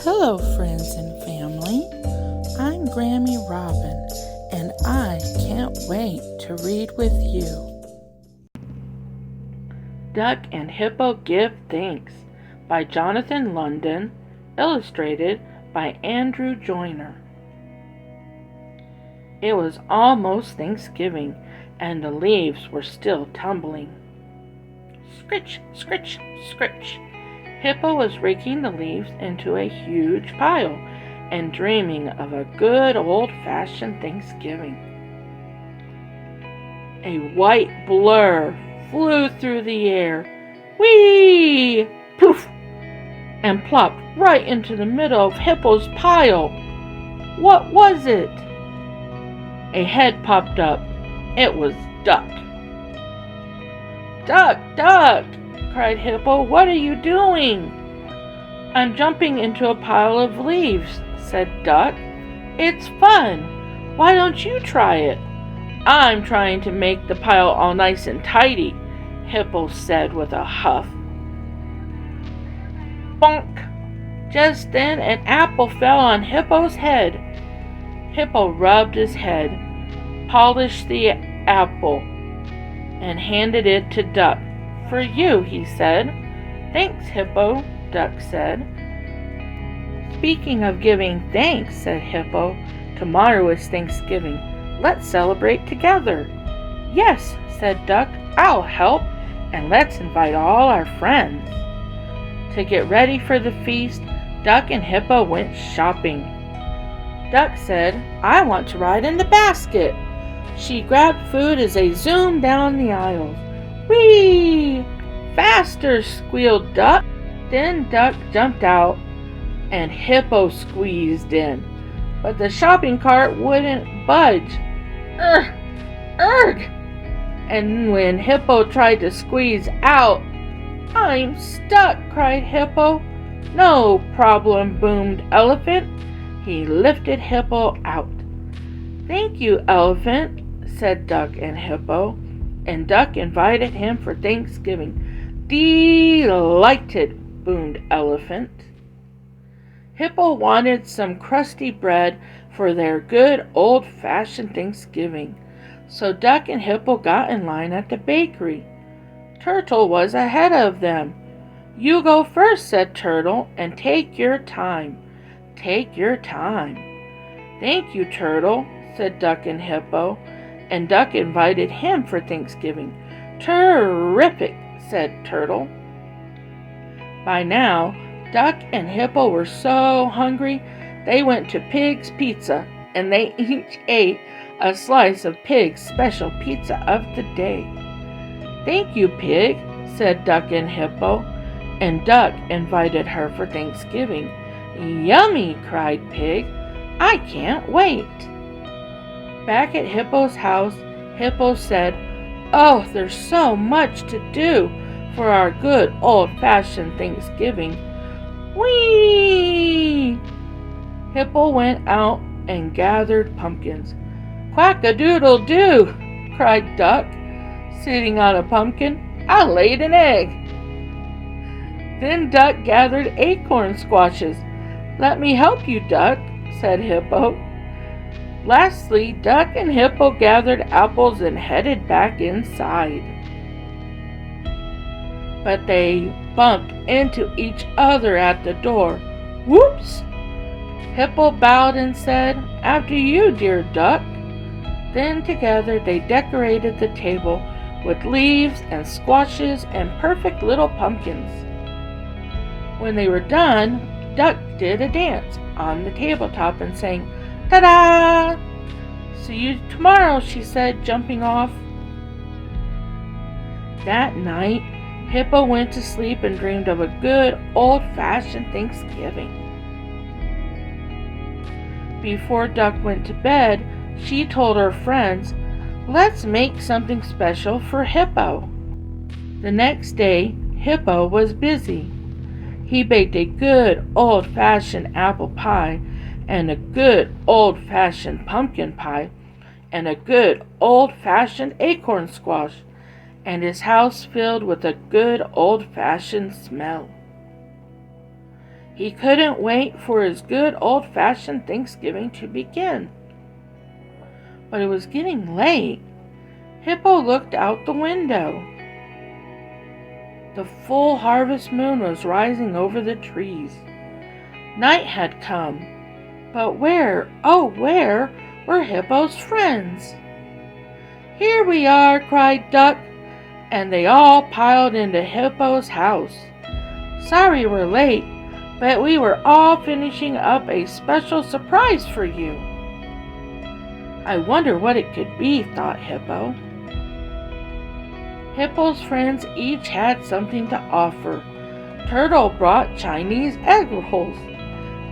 Hello, friends and family. I'm Grammy Robin, and I can't wait to read with you. Duck and Hippo Give Thanks by Jonathan London, illustrated by Andrew Joyner. It was almost Thanksgiving, and the leaves were still tumbling. Scritch, scritch, scritch. Hippo was raking the leaves into a huge pile and dreaming of a good old-fashioned Thanksgiving. A white blur flew through the air. Whee! Poof! And plopped right into the middle of Hippo's pile. What was it? A head popped up. It was Duck. "Duck, Duck!" cried Hippo. "What are you doing?" "I'm jumping into a pile of leaves," said Duck. "It's fun. Why don't you try it?" "I'm trying to make the pile all nice and tidy," Hippo said with a huff. Bonk! Just then an apple fell on Hippo's head. Hippo rubbed his head, polished the apple, and handed it to Duck. "For you," he said. "Thanks, Hippo," Duck said. "Speaking of giving thanks," said Hippo, "tomorrow is Thanksgiving. Let's celebrate together." "Yes," said Duck, "I'll help, and let's invite all our friends." To get ready for the feast, Duck and Hippo went shopping. Duck said, "I want to ride in the basket." She grabbed food as they zoomed down the aisles. "Whee! Faster!" squealed Duck. Then Duck jumped out and Hippo squeezed in, but the shopping cart wouldn't budge. "Urgh! Urgh!" And when Hippo tried to squeeze out, "I'm stuck!" cried Hippo. "No problem," boomed Elephant. He lifted Hippo out. "Thank you, Elephant," said Duck and Hippo, and Duck invited him for Thanksgiving. "Delighted," boomed Elephant. Hippo wanted some crusty bread for their good old-fashioned Thanksgiving, so Duck and Hippo got in line at the bakery. Turtle was ahead of them. "You go first," said Turtle, "and take your time. Take your time." "Thank you, Turtle," said Duck and Hippo, and Duck invited him for Thanksgiving. "Terrific," said Turtle. By now, Duck and Hippo were so hungry they went to Pig's Pizza, and they each ate a slice of Pig's special pizza of the day. "Thank you, Pig," said Duck and Hippo, and Duck invited her for Thanksgiving. "Yummy!" cried Pig. "I can't wait." Back at Hippo's house, Hippo said, "Oh, there's so much to do for our good old-fashioned Thanksgiving." Whee! Hippo went out and gathered pumpkins. "Quack-a-doodle-doo!" cried Duck, sitting on a pumpkin. "I laid an egg." Then Duck gathered acorn squashes. "Let me help you, Duck," said Hippo. Lastly, Duck and Hippo gathered apples and headed back inside. But they bumped into each other at the door. "Whoops!" Hippo bowed and said, "After you, dear Duck." Then together they decorated the table with leaves and squashes and perfect little pumpkins. When they were done, Duck did a dance on the tabletop and sang, "Ta-da! See you tomorrow," she said, jumping off. That night, Hippo went to sleep and dreamed of a good old-fashioned Thanksgiving. Before Duck went to bed, she told her friends, "Let's make something special for Hippo." The next day, Hippo was busy. He baked a good old-fashioned apple pie, and a good old-fashioned pumpkin pie, and a good old-fashioned acorn squash, and his house filled with a good old-fashioned smell. He couldn't wait for his good old-fashioned Thanksgiving to begin. But it was getting late. Hippo looked out the window. The full harvest moon was rising over the trees. Night had come. But where, oh where, were Hippo's friends? "Here we are," cried Duck, and they all piled into Hippo's house. "Sorry we're late, but we were all finishing up a special surprise for you." "I wonder what it could be," thought Hippo. Hippo's friends each had something to offer. Turtle brought Chinese egg rolls.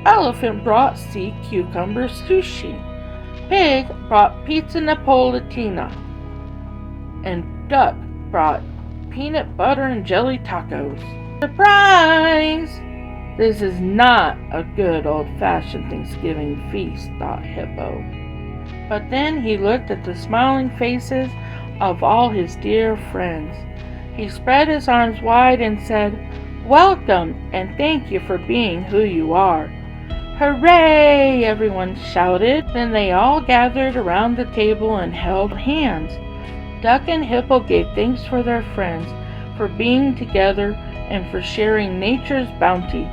Elephant brought sea cucumber sushi. Pig brought pizza napolitana. And Duck brought peanut butter and jelly tacos. Surprise! This is not a good old-fashioned Thanksgiving feast, thought Hippo. But then he looked at the smiling faces of all his dear friends. He spread his arms wide and said, "Welcome, and thank you for being who you are." "Hooray!" everyone shouted. Then they all gathered around the table and held hands. Duck and Hippo gave thanks for their friends, for being together, and for sharing nature's bounty.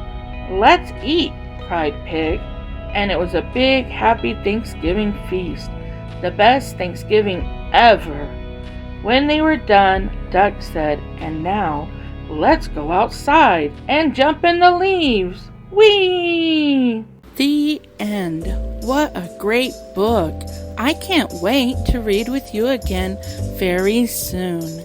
"Let's eat!" cried Pig. And it was a big, happy Thanksgiving feast, the best Thanksgiving ever. When they were done, Duck said, "And now, let's go outside and jump in the leaves. Whee!" The end. What a great book. I can't wait to read with you again very soon.